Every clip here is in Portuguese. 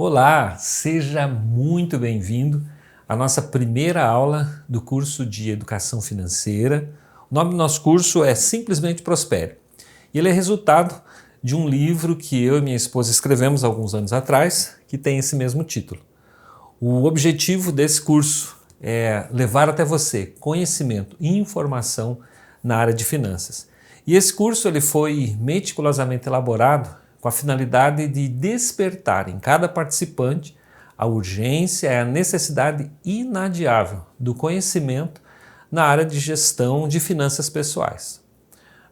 Olá, seja muito bem-vindo à nossa primeira aula do curso de Educação Financeira. O nome do nosso curso é Simplesmente Prospere e ele é resultado de um livro que eu e minha esposa escrevemos há alguns anos atrás, que tem esse mesmo título. O objetivo desse curso é levar até você conhecimento e informação na área de finanças. E esse curso ele foi meticulosamente elaborado com a finalidade de despertar em cada participante a urgência e a necessidade inadiável do conhecimento na área de gestão de finanças pessoais.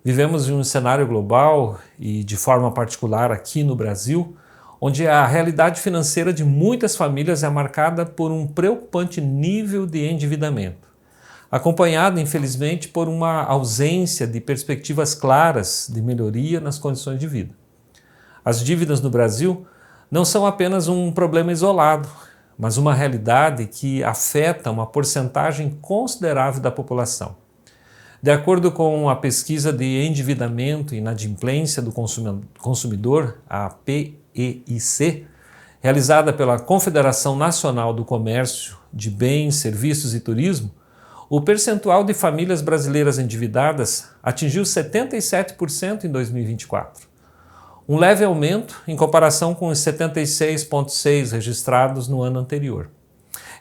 Vivemos em um cenário global e de forma particular aqui no Brasil, onde a realidade financeira de muitas famílias é marcada por um preocupante nível de endividamento, acompanhado, infelizmente, por uma ausência de perspectivas claras de melhoria nas condições de vida. As dívidas no Brasil não são apenas um problema isolado, mas uma realidade que afeta uma porcentagem considerável da população. De acordo com a pesquisa de endividamento e inadimplência do consumidor, a PEIC, realizada pela Confederação Nacional do Comércio de Bens, Serviços e Turismo, o percentual de famílias brasileiras endividadas atingiu 77% em 2024. Um leve aumento em comparação com os 76,6% registrados no ano anterior.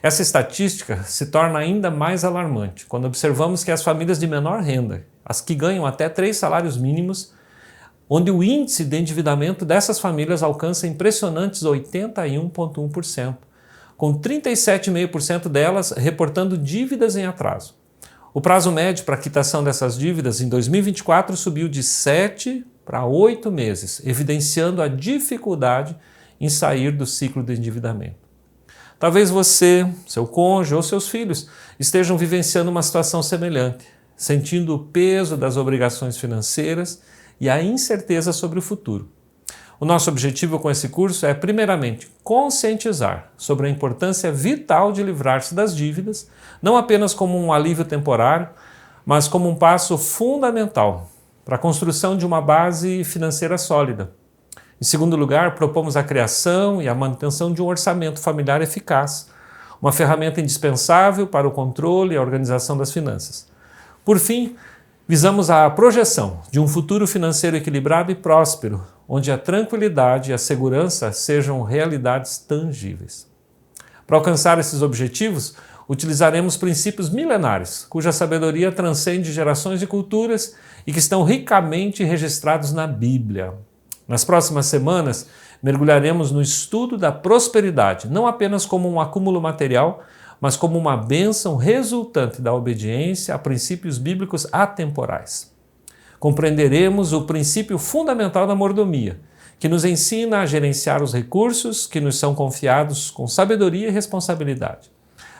Essa estatística se torna ainda mais alarmante quando observamos que as famílias de menor renda, as que ganham até 3 salários mínimos, onde o índice de endividamento dessas famílias alcança impressionantes 81,1%, com 37,5% delas reportando dívidas em atraso. O prazo médio para a quitação dessas dívidas em 2024 subiu de 7 para 8 meses, evidenciando a dificuldade em sair do ciclo de endividamento. Talvez você, seu cônjuge ou seus filhos estejam vivenciando uma situação semelhante, sentindo o peso das obrigações financeiras e a incerteza sobre o futuro. O nosso objetivo com esse curso é, primeiramente, conscientizar sobre a importância vital de livrar-se das dívidas, não apenas como um alívio temporário, mas como um passo fundamental para a construção de uma base financeira sólida. Em segundo lugar, propomos a criação e a manutenção de um orçamento familiar eficaz, uma ferramenta indispensável para o controle e a organização das finanças. Por fim, visamos a projeção de um futuro financeiro equilibrado e próspero, onde a tranquilidade e a segurança sejam realidades tangíveis. Para alcançar esses objetivos, utilizaremos princípios milenares, cuja sabedoria transcende gerações e culturas e que estão ricamente registrados na Bíblia. Nas próximas semanas, mergulharemos no estudo da prosperidade, não apenas como um acúmulo material, mas como uma bênção resultante da obediência a princípios bíblicos atemporais. Compreenderemos o princípio fundamental da mordomia, que nos ensina a gerenciar os recursos que nos são confiados com sabedoria e responsabilidade.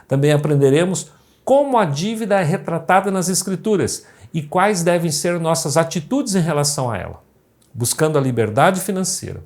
Também aprenderemos como a dívida é retratada nas Escrituras e quais devem ser nossas atitudes em relação a ela, buscando a liberdade financeira.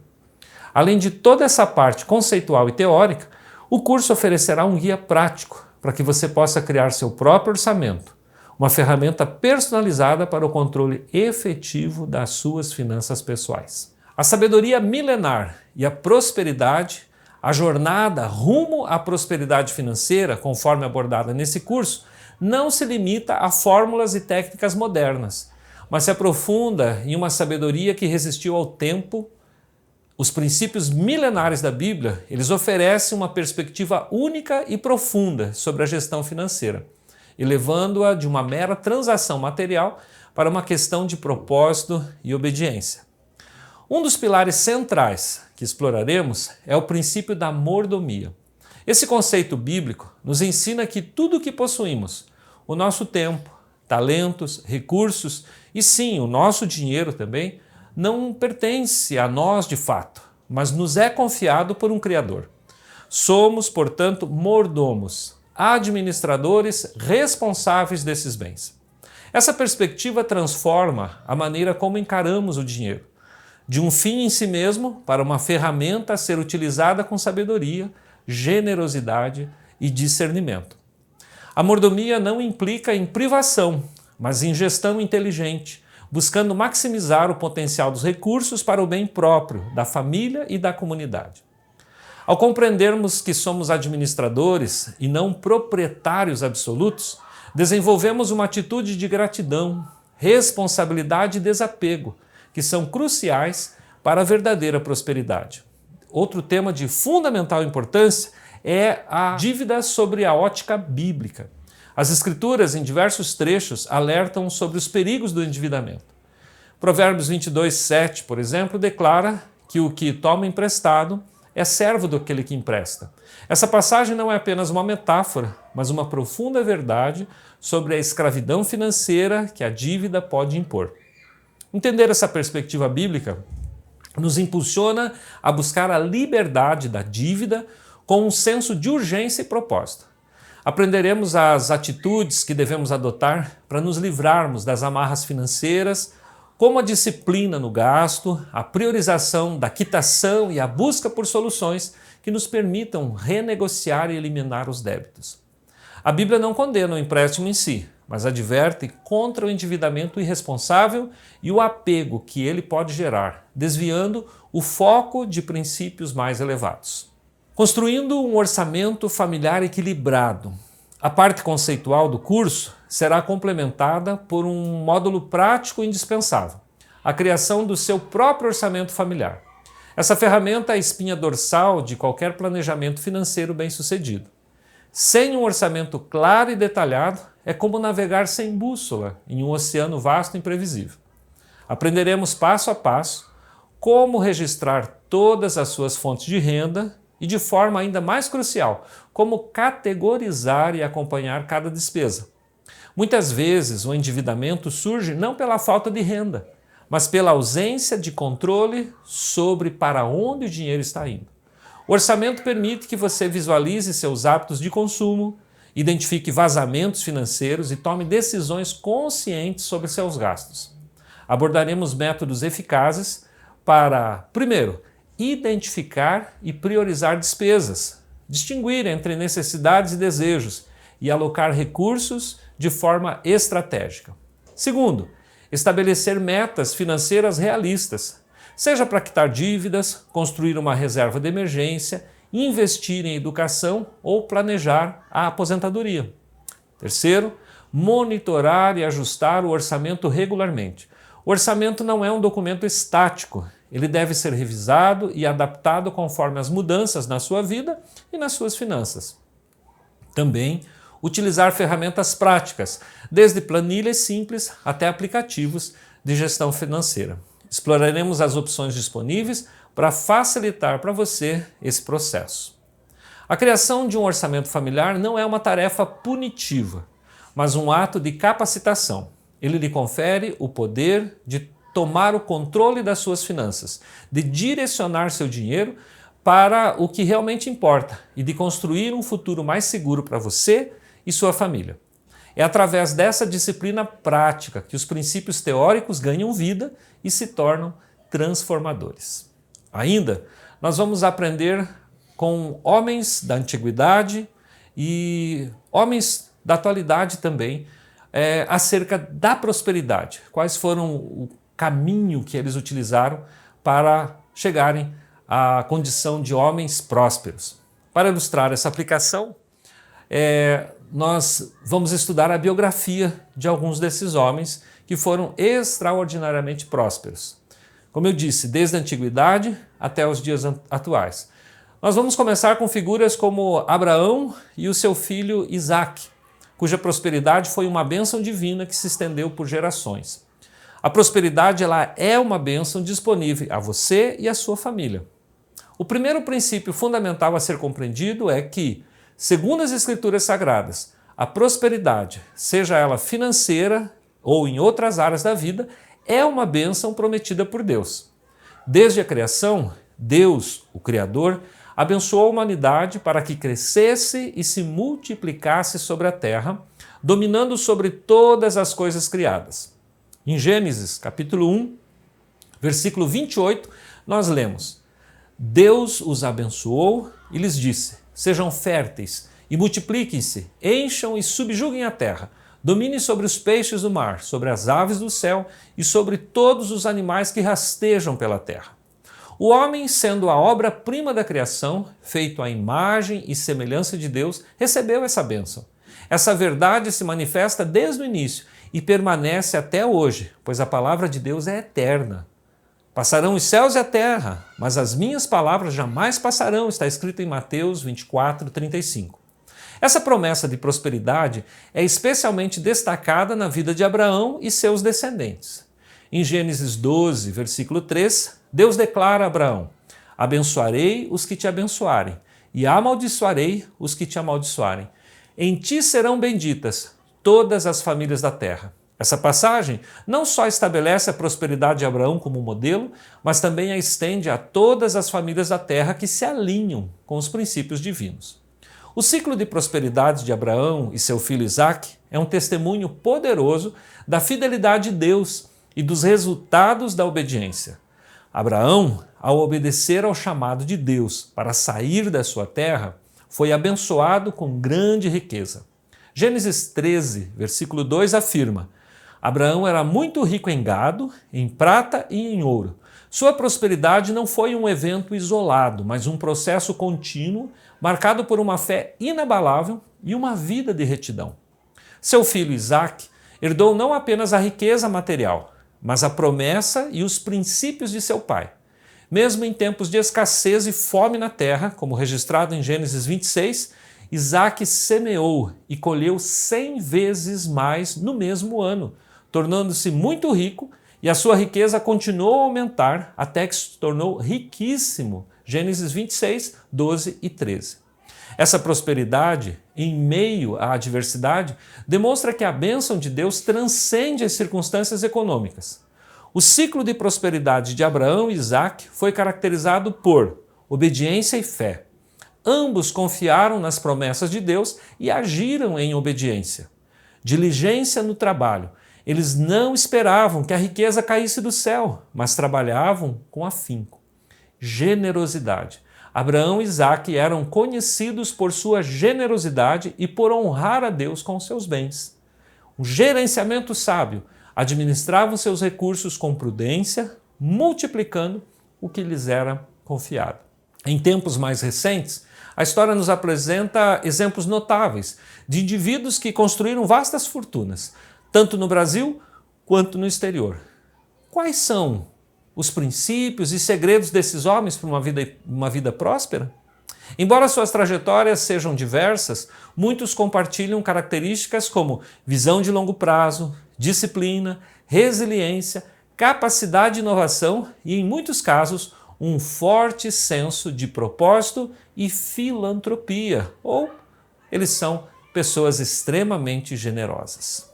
Além de toda essa parte conceitual e teórica, o curso oferecerá um guia prático para que você possa criar seu próprio orçamento, uma ferramenta personalizada para o controle efetivo das suas finanças pessoais. A sabedoria milenar e a prosperidade, a jornada rumo à prosperidade financeira, conforme abordada nesse curso, não se limita a fórmulas e técnicas modernas, mas se aprofunda em uma sabedoria que resistiu ao tempo. Os princípios milenares da Bíblia, eles oferecem uma perspectiva única e profunda sobre a gestão financeira, elevando-a de uma mera transação material para uma questão de propósito e obediência. Um dos pilares centrais que exploraremos é o princípio da mordomia. Esse conceito bíblico nos ensina que tudo o que possuímos, o nosso tempo, talentos, recursos e sim, o nosso dinheiro também, não pertence a nós de fato, mas nos é confiado por um Criador. Somos, portanto, mordomos, administradores responsáveis desses bens. Essa perspectiva transforma a maneira como encaramos o dinheiro, de um fim em si mesmo para uma ferramenta a ser utilizada com sabedoria, generosidade e discernimento. A mordomia não implica em privação, mas em gestão inteligente, buscando maximizar o potencial dos recursos para o bem próprio, da família e da comunidade. Ao compreendermos que somos administradores e não proprietários absolutos, desenvolvemos uma atitude de gratidão, responsabilidade e desapego, que são cruciais para a verdadeira prosperidade. Outro tema de fundamental importância é a dívida sobre a ótica bíblica. As Escrituras, em diversos trechos, alertam sobre os perigos do endividamento. Provérbios 22:7, por exemplo, declara que o que toma emprestado é servo daquele que empresta. Essa passagem não é apenas uma metáfora, mas uma profunda verdade sobre a escravidão financeira que a dívida pode impor. Entender essa perspectiva bíblica nos impulsiona a buscar a liberdade da dívida com um senso de urgência e propósito. Aprenderemos as atitudes que devemos adotar para nos livrarmos das amarras financeiras, como a disciplina no gasto, a priorização da quitação e a busca por soluções que nos permitam renegociar e eliminar os débitos. A Bíblia não condena o empréstimo em si, mas adverte contra o endividamento irresponsável e o apego que ele pode gerar, desviando o foco de princípios mais elevados. Construindo um orçamento familiar equilibrado. A parte conceitual do curso será complementada por um módulo prático indispensável, a criação do seu próprio orçamento familiar. Essa ferramenta é a espinha dorsal de qualquer planejamento financeiro bem-sucedido. Sem um orçamento claro e detalhado, é como navegar sem bússola em um oceano vasto e imprevisível. Aprenderemos passo a passo como registrar todas as suas fontes de renda e, de forma ainda mais crucial, como categorizar e acompanhar cada despesa. Muitas vezes o endividamento surge não pela falta de renda, mas pela ausência de controle sobre para onde o dinheiro está indo. O orçamento permite que você visualize seus hábitos de consumo, identifique vazamentos financeiros e tome decisões conscientes sobre seus gastos. Abordaremos métodos eficazes para, primeiro, identificar e priorizar despesas, distinguir entre necessidades e desejos e alocar recursos de forma estratégica. Segundo, estabelecer metas financeiras realistas, seja para quitar dívidas, construir uma reserva de emergência, investir em educação ou planejar a aposentadoria. Terceiro, monitorar e ajustar o orçamento regularmente. O orçamento não é um documento estático, ele deve ser revisado e adaptado conforme as mudanças na sua vida e nas suas finanças. Também, utilizar ferramentas práticas, desde planilhas simples até aplicativos de gestão financeira. Exploraremos as opções disponíveis para facilitar para você esse processo. A criação de um orçamento familiar não é uma tarefa punitiva, mas um ato de capacitação. Ele lhe confere o poder de tomar o controle das suas finanças, de direcionar seu dinheiro para o que realmente importa e de construir um futuro mais seguro para você e sua família. É através dessa disciplina prática que os princípios teóricos ganham vida e se tornam transformadores. Ainda, nós vamos aprender com homens da antiguidade e homens da atualidade também acerca da prosperidade. Quais foram o caminho que eles utilizaram para chegarem à condição de homens prósperos. Para ilustrar essa aplicação, nós vamos estudar a biografia de alguns desses homens que foram extraordinariamente prósperos. Como eu disse, desde a antiguidade até os dias atuais. Nós vamos começar com figuras como Abraão e o seu filho Isaac, cuja prosperidade foi uma bênção divina que se estendeu por gerações. A prosperidade ela é uma bênção disponível a você e à sua família. O primeiro princípio fundamental a ser compreendido é que, segundo as Escrituras Sagradas, a prosperidade, seja ela financeira ou em outras áreas da vida, é uma bênção prometida por Deus. Desde a criação, Deus, o Criador, abençoou a humanidade para que crescesse e se multiplicasse sobre a terra, dominando sobre todas as coisas criadas. Em Gênesis, capítulo 1, versículo 28, nós lemos: Deus os abençoou e lhes disse: sejam férteis e multipliquem-se, encham e subjuguem a terra, dominem sobre os peixes do mar, sobre as aves do céu e sobre todos os animais que rastejam pela terra. O homem, sendo a obra-prima da criação, feito à imagem e semelhança de Deus, recebeu essa bênção. Essa verdade se manifesta desde o início e permanece até hoje, pois a palavra de Deus é eterna. Passarão os céus e a terra, mas as minhas palavras jamais passarão, está escrito em Mateus 24:35. Essa promessa de prosperidade é especialmente destacada na vida de Abraão e seus descendentes. Em Gênesis 12, versículo 3, Deus declara a Abraão: abençoarei os que te abençoarem e amaldiçoarei os que te amaldiçoarem. Em ti serão benditas todas as famílias da terra. Essa passagem não só estabelece a prosperidade de Abraão como modelo, mas também a estende a todas as famílias da terra que se alinham com os princípios divinos. O ciclo de prosperidade de Abraão e seu filho Isaque é um testemunho poderoso da fidelidade de Deus e dos resultados da obediência. Abraão, ao obedecer ao chamado de Deus para sair da sua terra, foi abençoado com grande riqueza. Gênesis 13, versículo 2 afirma: Abraão era muito rico em gado, em prata e em ouro. Sua prosperidade não foi um evento isolado, mas um processo contínuo, marcado por uma fé inabalável e uma vida de retidão. Seu filho Isaque herdou não apenas a riqueza material, mas a promessa e os princípios de seu pai. Mesmo em tempos de escassez e fome na terra, como registrado em Gênesis 26, Isaque semeou e colheu 100 vezes mais no mesmo ano, tornando-se muito rico, e a sua riqueza continuou a aumentar até que se tornou riquíssimo. Gênesis 26, 12 e 13. Essa prosperidade, em meio à adversidade, demonstra que a bênção de Deus transcende as circunstâncias econômicas. O ciclo de prosperidade de Abraão e Isaque foi caracterizado por obediência e fé. Ambos confiaram nas promessas de Deus e agiram em obediência. Diligência no trabalho. Eles não esperavam que a riqueza caísse do céu, mas trabalhavam com afinco. Generosidade. Abraão e Isaque eram conhecidos por sua generosidade e por honrar a Deus com seus bens. Um gerenciamento sábio. Administravam seus recursos com prudência, multiplicando o que lhes era confiado. Em tempos mais recentes, a história nos apresenta exemplos notáveis de indivíduos que construíram vastas fortunas, tanto no Brasil quanto no exterior. Quais são os princípios e segredos desses homens para uma vida próspera? Embora suas trajetórias sejam diversas, muitos compartilham características como visão de longo prazo, disciplina, resiliência, capacidade de inovação e, em muitos casos, um forte senso de propósito e filantropia, ou eles são pessoas extremamente generosas.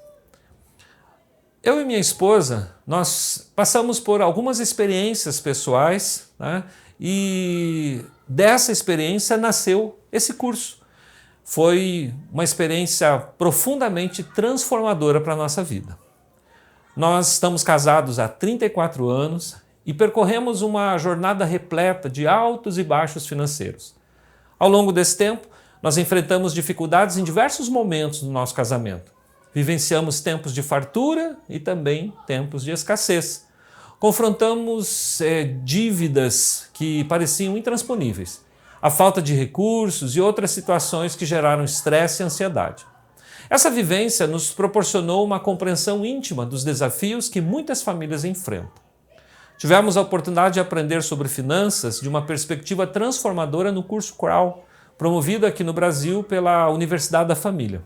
Eu e minha esposa, nós passamos por algumas experiências pessoais, né? E dessa experiência nasceu esse curso. Foi uma experiência profundamente transformadora para a nossa vida. Nós estamos casados há 34 anos e percorremos uma jornada repleta de altos e baixos financeiros. Ao longo desse tempo, nós enfrentamos dificuldades em diversos momentos do nosso casamento. Vivenciamos tempos de fartura e também tempos de escassez. Confrontamos dívidas que pareciam intransponíveis, a falta de recursos e outras situações que geraram estresse e ansiedade. Essa vivência nos proporcionou uma compreensão íntima dos desafios que muitas famílias enfrentam. Tivemos a oportunidade de aprender sobre finanças de uma perspectiva transformadora no curso Crown, promovido aqui no Brasil pela Universidade da Família.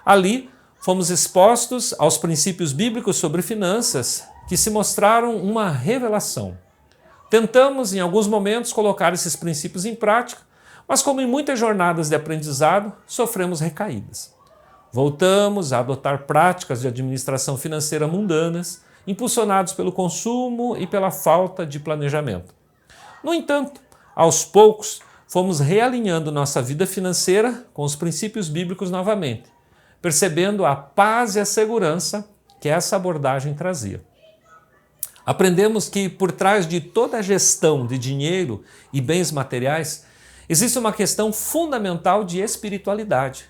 Ali, fomos expostos aos princípios bíblicos sobre finanças que se mostraram uma revelação. Tentamos, em alguns momentos, colocar esses princípios em prática, mas como em muitas jornadas de aprendizado, sofremos recaídas. Voltamos a adotar práticas de administração financeira mundanas, impulsionados pelo consumo e pela falta de planejamento. No entanto, aos poucos, fomos realinhando nossa vida financeira com os princípios bíblicos novamente, percebendo a paz e a segurança que essa abordagem trazia. Aprendemos que por trás de toda a gestão de dinheiro e bens materiais, existe uma questão fundamental de espiritualidade.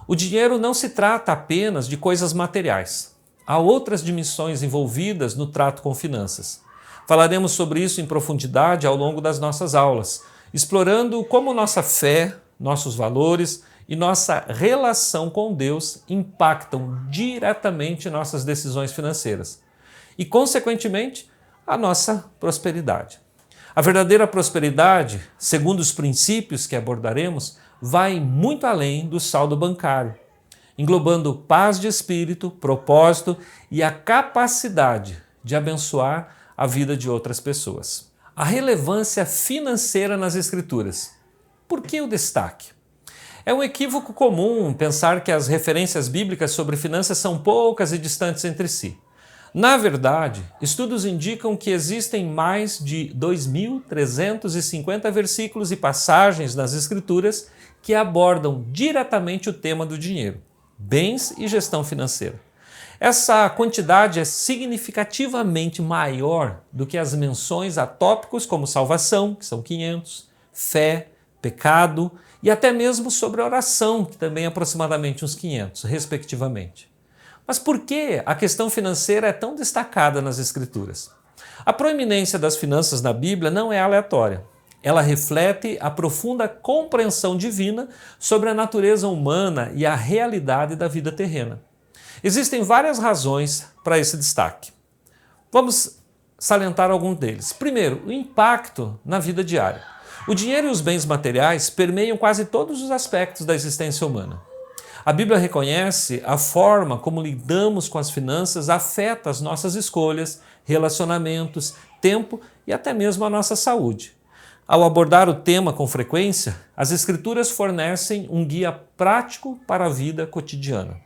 O dinheiro não se trata apenas de coisas materiais. Há outras dimensões envolvidas no trato com finanças. Falaremos sobre isso em profundidade ao longo das nossas aulas, explorando como nossa fé, nossos valores e nossa relação com Deus impactam diretamente nossas decisões financeiras e, consequentemente, a nossa prosperidade. A verdadeira prosperidade, segundo os princípios que abordaremos, vai muito além do saldo bancário, englobando paz de espírito, propósito e a capacidade de abençoar a vida de outras pessoas. A relevância financeira nas Escrituras. Por que o destaque? É um equívoco comum pensar que as referências bíblicas sobre finanças são poucas e distantes entre si. Na verdade, estudos indicam que existem mais de 2.350 versículos e passagens nas Escrituras que abordam diretamente o tema do dinheiro, bens e gestão financeira. Essa quantidade é significativamente maior do que as menções a tópicos como salvação, que são 500, fé, pecado e até mesmo sobre oração, que também é aproximadamente uns 500, respectivamente. Mas por que a questão financeira é tão destacada nas Escrituras? A proeminência das finanças na Bíblia não é aleatória. Ela reflete a profunda compreensão divina sobre a natureza humana e a realidade da vida terrena. Existem várias razões para esse destaque. Vamos salientar alguns deles. Primeiro, o impacto na vida diária. O dinheiro e os bens materiais permeiam quase todos os aspectos da existência humana. A Bíblia reconhece a forma como lidamos com as finanças afeta as nossas escolhas, relacionamentos, tempo e até mesmo a nossa saúde. Ao abordar o tema com frequência, as Escrituras fornecem um guia prático para a vida cotidiana.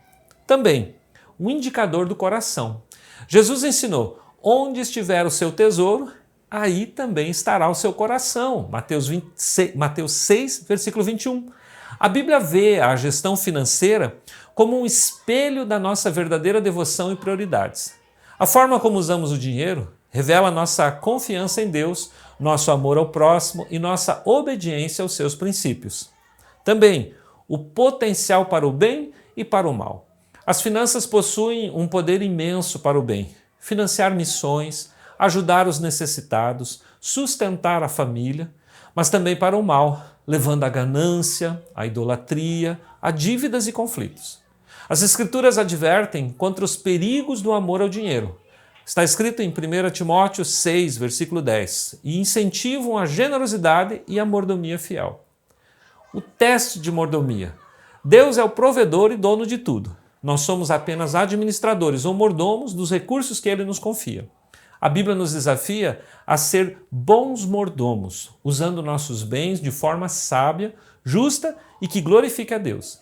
Também, um indicador do coração. Jesus ensinou: onde estiver o seu tesouro, aí também estará o seu coração. Mateus 6, versículo 21. A Bíblia vê a gestão financeira como um espelho da nossa verdadeira devoção e prioridades. A forma como usamos o dinheiro revela nossa confiança em Deus, nosso amor ao próximo e nossa obediência aos seus princípios. Também o potencial para o bem e para o mal. As finanças possuem um poder imenso para o bem: financiar missões, ajudar os necessitados, sustentar a família, mas também para o mal, levando à ganância, à idolatria, a dívidas e conflitos. As Escrituras advertem contra os perigos do amor ao dinheiro. Está escrito em 1 Timóteo 6, versículo 10, e incentivam a generosidade e a mordomia fiel. O teste de mordomia. Deus é o provedor e dono de tudo. Nós somos apenas administradores ou mordomos dos recursos que Ele nos confia. A Bíblia nos desafia a ser bons mordomos, usando nossos bens de forma sábia, justa e que glorifique a Deus.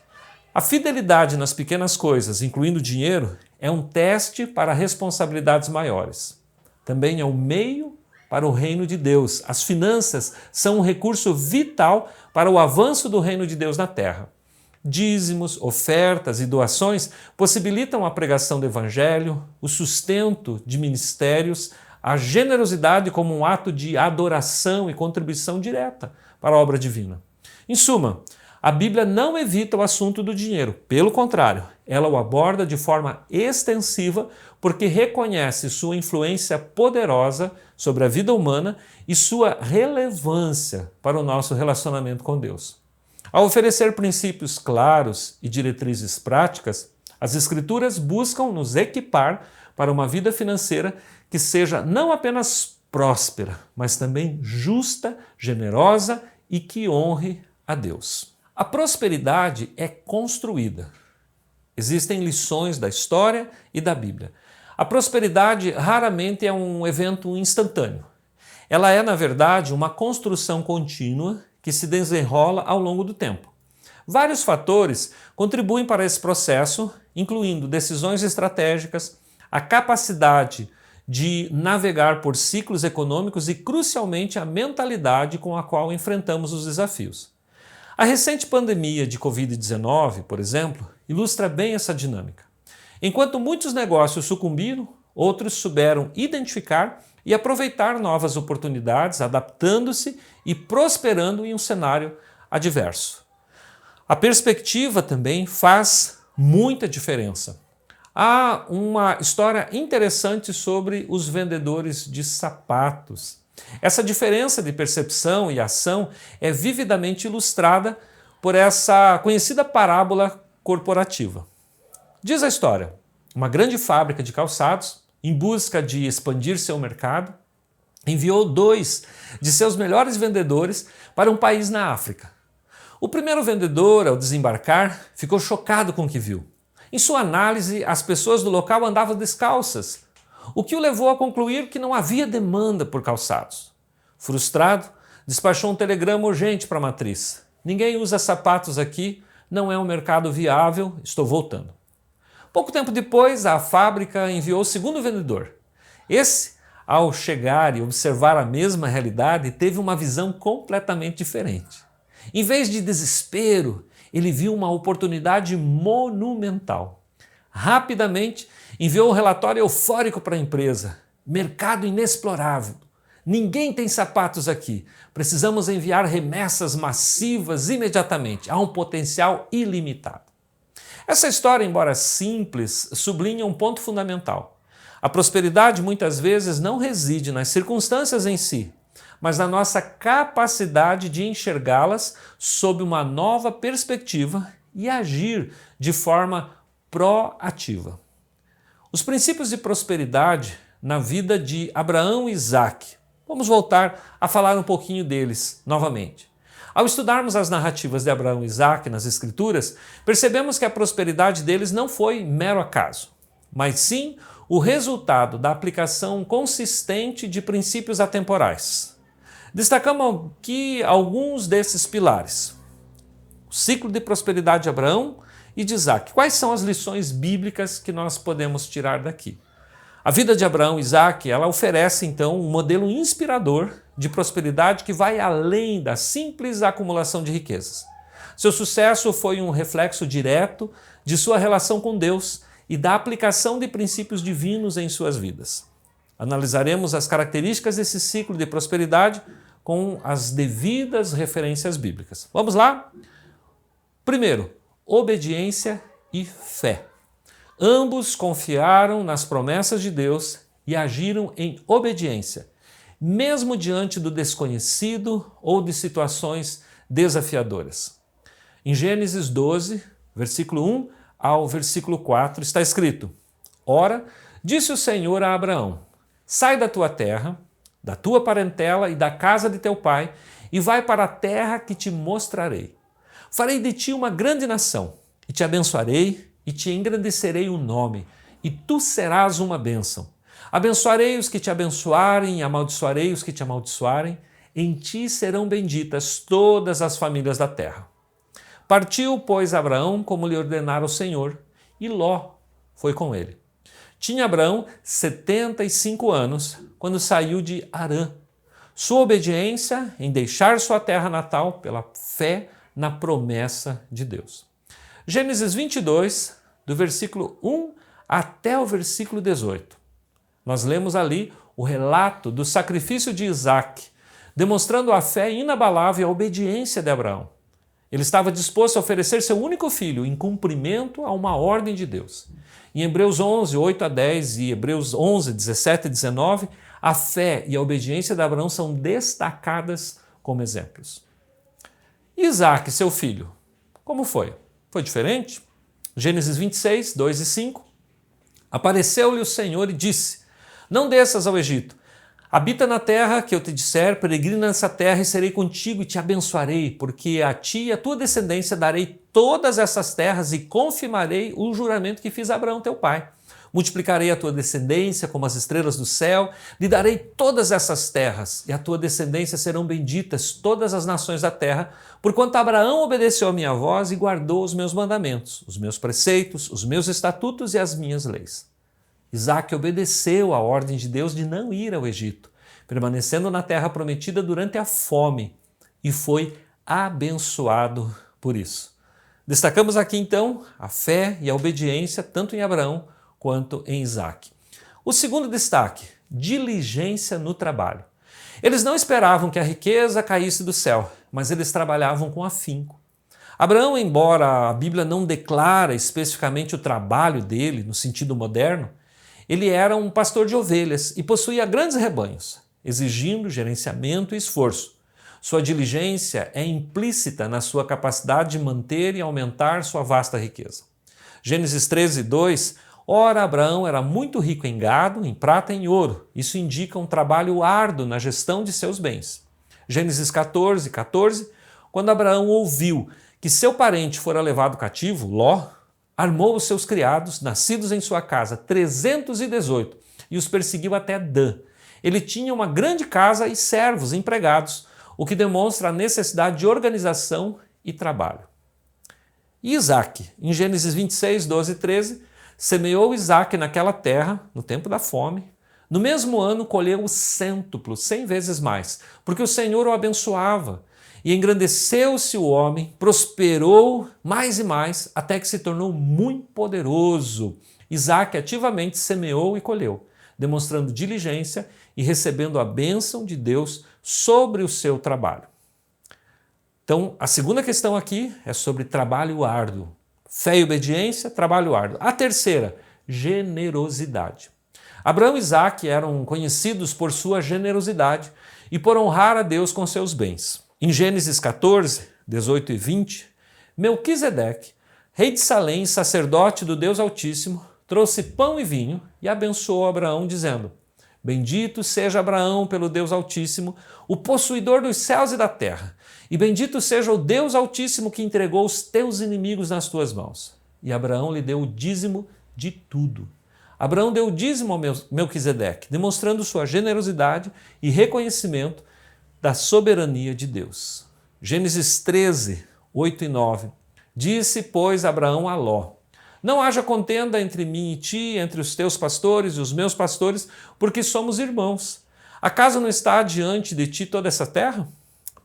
A fidelidade nas pequenas coisas, incluindo o dinheiro, é um teste para responsabilidades maiores. Também é o meio para o reino de Deus. As finanças são um recurso vital para o avanço do reino de Deus na terra. Dízimos, ofertas e doações possibilitam a pregação do Evangelho, o sustento de ministérios, a generosidade como um ato de adoração e contribuição direta para a obra divina. Em suma, a Bíblia não evita o assunto do dinheiro, pelo contrário, ela o aborda de forma extensiva porque reconhece sua influência poderosa sobre a vida humana e sua relevância para o nosso relacionamento com Deus. Ao oferecer princípios claros e diretrizes práticas, as Escrituras buscam nos equipar para uma vida financeira que seja não apenas próspera, mas também justa, generosa e que honre a Deus. A prosperidade é construída. Existem lições da história e da Bíblia. A prosperidade raramente é um evento instantâneo. Ela é, na verdade, uma construção contínua que se desenrola ao longo do tempo. Vários fatores contribuem para esse processo, incluindo decisões estratégicas, a capacidade de navegar por ciclos econômicos e, crucialmente, a mentalidade com a qual enfrentamos os desafios. A recente pandemia de Covid-19, por exemplo, ilustra bem essa dinâmica. Enquanto muitos negócios sucumbiram, outros souberam identificar e aproveitar novas oportunidades, adaptando-se e prosperando em um cenário adverso. A perspectiva também faz muita diferença. Há uma história interessante sobre os vendedores de sapatos. Essa diferença de percepção e ação é vividamente ilustrada por essa conhecida parábola corporativa. Diz a história: uma grande fábrica de calçados, em busca de expandir seu mercado, enviou 2 de seus melhores vendedores para um país na África. O primeiro vendedor, ao desembarcar, ficou chocado com o que viu. Em sua análise, as pessoas do local andavam descalças, o que o levou a concluir que não havia demanda por calçados. Frustrado, despachou um telegrama urgente para a matriz: ninguém usa sapatos aqui, não é um mercado viável, estou voltando. Pouco tempo depois, a fábrica enviou o segundo vendedor. Esse, ao chegar e observar a mesma realidade, teve uma visão completamente diferente. Em vez de desespero, ele viu uma oportunidade monumental. Rapidamente, enviou um relatório eufórico para a empresa: mercado inexplorável. Ninguém tem sapatos aqui. Precisamos enviar remessas massivas imediatamente. Há um potencial ilimitado. Essa história, embora simples, sublinha um ponto fundamental. A prosperidade muitas vezes não reside nas circunstâncias em si, mas na nossa capacidade de enxergá-las sob uma nova perspectiva e agir de forma proativa. Os princípios de prosperidade na vida de Abraão e Isaac. Vamos voltar a falar um pouquinho deles novamente. Ao estudarmos as narrativas de Abraão e Isaac nas Escrituras, percebemos que a prosperidade deles não foi mero acaso, mas sim o resultado da aplicação consistente de princípios atemporais. Destacamos aqui alguns desses pilares: o ciclo de prosperidade de Abraão e de Isaac. Quais são as lições bíblicas que nós podemos tirar daqui? A vida de Abraão e Isaac, ela oferece então um modelo inspirador de prosperidade que vai além da simples acumulação de riquezas. Seu sucesso foi um reflexo direto de sua relação com Deus e da aplicação de princípios divinos em suas vidas. Analisaremos as características desse ciclo de prosperidade com as devidas referências bíblicas. Vamos lá? Primeiro, obediência e fé. Ambos confiaram nas promessas de Deus e agiram em obediência, mesmo diante do desconhecido ou de situações desafiadoras. Em Gênesis 12, versículo 1 ao versículo 4, está escrito: Ora, disse o Senhor a Abraão: sai da tua terra, da tua parentela e da casa de teu pai, e vai para a terra que te mostrarei. Farei de ti uma grande nação, e te abençoarei, e te engrandecerei o nome, e tu serás uma bênção. Abençoarei os que te abençoarem, e amaldiçoarei os que te amaldiçoarem. Em ti serão benditas todas as famílias da terra. Partiu, pois, Abraão como lhe ordenara o Senhor, e Ló foi com ele. Tinha Abraão 75 anos quando saiu de Harã. Sua obediência em deixar sua terra natal pela fé na promessa de Deus. Gênesis 22, do versículo 1 até o versículo 18. Nós lemos ali o relato do sacrifício de Isaac, demonstrando a fé inabalável e a obediência de Abraão. Ele estava disposto a oferecer seu único filho em cumprimento a uma ordem de Deus. Em Hebreus 11, 8 a 10 e Hebreus 11, 17 e 19, a fé e a obediência de Abraão são destacadas como exemplos. Isaac, seu filho, como foi? Foi diferente? Gênesis 26, 2 e 5. Apareceu-lhe o Senhor e disse: não desças ao Egito. Habita na terra que eu te disser, peregrina nessa terra e serei contigo e te abençoarei, porque a ti e a tua descendência darei todas essas terras e confirmarei o juramento que fiz a Abraão teu pai. Multiplicarei a tua descendência como as estrelas do céu, lhe darei todas essas terras, e a tua descendência serão benditas todas as nações da terra, porquanto Abraão obedeceu a minha voz e guardou os meus mandamentos, os meus preceitos, os meus estatutos e as minhas leis. Isaac obedeceu à ordem de Deus de não ir ao Egito, permanecendo na terra prometida durante a fome, e foi abençoado por isso. Destacamos aqui então a fé e a obediência tanto em Abraão quanto em Isaac. O segundo destaque, diligência no trabalho. Eles não esperavam que a riqueza caísse do céu, mas eles trabalhavam com afinco. Abraão, embora a Bíblia não declara especificamente o trabalho dele no sentido moderno, ele era um pastor de ovelhas e possuía grandes rebanhos, exigindo gerenciamento e esforço. Sua diligência é implícita na sua capacidade de manter e aumentar sua vasta riqueza. Gênesis 13, 2, ora Abraão era muito rico em gado, em prata e em ouro. Isso indica um trabalho árduo na gestão de seus bens. Gênesis 14, 14, quando Abraão ouviu que seu parente fora levado cativo, Ló, armou os seus criados, nascidos em sua casa, 318, e os perseguiu até Dan. Ele tinha uma grande casa e servos, empregados, o que demonstra a necessidade de organização e trabalho. E Isaac, em Gênesis 26, 12 e 13, semeou Isaac naquela terra, no tempo da fome. No mesmo ano colheu o cêntuplo, 100 vezes mais, porque o Senhor o abençoava. E engrandeceu-se o homem, prosperou mais e mais, até que se tornou muito poderoso. Isaac ativamente semeou e colheu, demonstrando diligência e recebendo a bênção de Deus sobre o seu trabalho. Então, a segunda questão aqui é sobre trabalho árduo. Fé e obediência, trabalho árduo. A terceira, generosidade. Abraão e Isaac eram conhecidos por sua generosidade e por honrar a Deus com seus bens. Em Gênesis 14, 18 e 20, Melquisedeque, rei de Salém, sacerdote do Deus Altíssimo, trouxe pão e vinho e abençoou Abraão, dizendo: Bendito seja Abraão pelo Deus Altíssimo, o possuidor dos céus e da terra, e bendito seja o Deus Altíssimo que entregou os teus inimigos nas tuas mãos. E Abraão lhe deu o dízimo de tudo. Abraão deu o dízimo a Melquisedeque, demonstrando sua generosidade e reconhecimento da soberania de Deus. Gênesis 13, 8 e 9. Disse, pois, Abraão a Ló: Não haja contenda entre mim e ti, entre os teus pastores e os meus pastores, porque somos irmãos. Acaso não está diante de ti toda essa terra?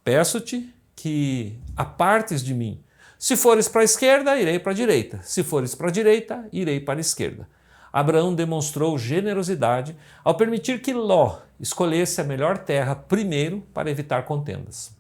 Peço-te que apartes de mim. Se fores para a esquerda, irei para a direita. Se fores para a direita, irei para a esquerda. Abraão demonstrou generosidade ao permitir que Ló escolhesse a melhor terra primeiro para evitar contendas.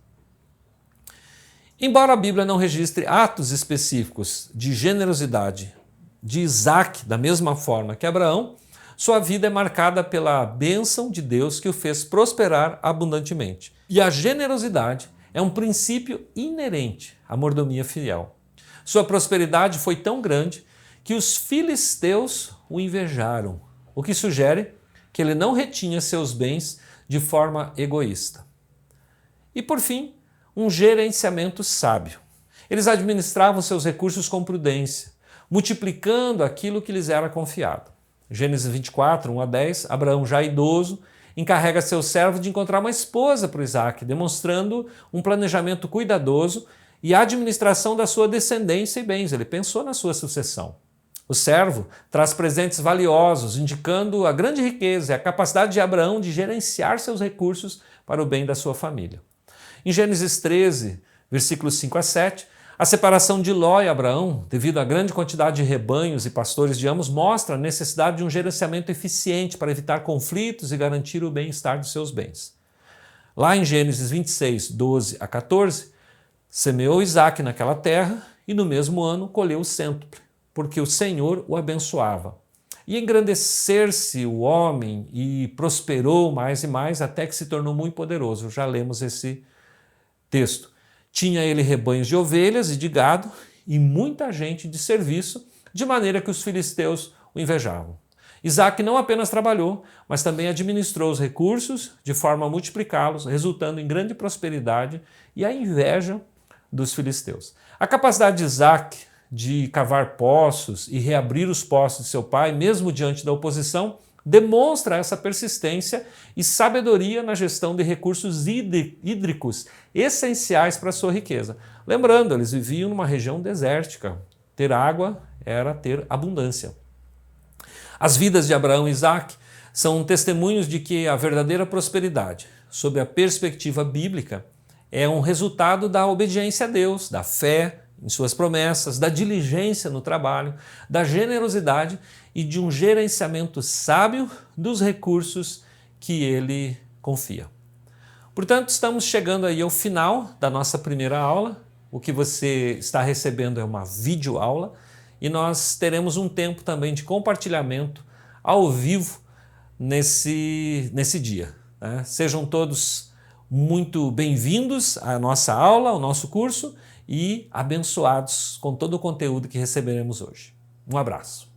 Embora a Bíblia não registre atos específicos de generosidade de Isaac da mesma forma que Abraão, sua vida é marcada pela bênção de Deus que o fez prosperar abundantemente. E a generosidade é um princípio inerente à mordomia fiel. Sua prosperidade foi tão grande que os filisteus o invejaram, o que sugere que ele não retinha seus bens de forma egoísta. E por fim, um gerenciamento sábio. Eles administravam seus recursos com prudência, multiplicando aquilo que lhes era confiado. Gênesis 24, 1 a 10, Abraão, já idoso, encarrega seu servo de encontrar uma esposa para Isaac, demonstrando um planejamento cuidadoso e a administração da sua descendência e bens. Ele pensou na sua sucessão. O servo traz presentes valiosos, indicando a grande riqueza e a capacidade de Abraão de gerenciar seus recursos para o bem da sua família. Em Gênesis 13, versículos 5 a 7, a separação de Ló e Abraão, devido à grande quantidade de rebanhos e pastores de ambos, mostra a necessidade de um gerenciamento eficiente para evitar conflitos e garantir o bem-estar dos seus bens. Lá em Gênesis 26, 12 a 14, semeou Isaac naquela terra e no mesmo ano colheu o cêntuplo, porque o Senhor o abençoava. E engrandecer-se o homem e prosperou mais e mais até que se tornou muito poderoso. Já lemos esse texto. Tinha ele rebanhos de ovelhas e de gado e muita gente de serviço, de maneira que os filisteus o invejavam. Isaac não apenas trabalhou, mas também administrou os recursos de forma a multiplicá-los, resultando em grande prosperidade e a inveja dos filisteus. A capacidade de Isaac de cavar poços e reabrir os poços de seu pai, mesmo diante da oposição, demonstra essa persistência e sabedoria na gestão de recursos hídricos essenciais para a sua riqueza. Lembrando, eles viviam numa região desértica. Ter água era ter abundância. As vidas de Abraão e Isaac são testemunhos de que a verdadeira prosperidade, sob a perspectiva bíblica, é um resultado da obediência a Deus, da fé em suas promessas, da diligência no trabalho, da generosidade e de um gerenciamento sábio dos recursos que ele confia. Portanto, estamos chegando aí ao final da nossa primeira aula. o que você está recebendo é uma videoaula e nós teremos um tempo também de compartilhamento ao vivo nesse dia, né? Sejam todos muito bem-vindos à nossa aula, ao nosso curso e abençoados com todo o conteúdo que receberemos hoje. Um abraço.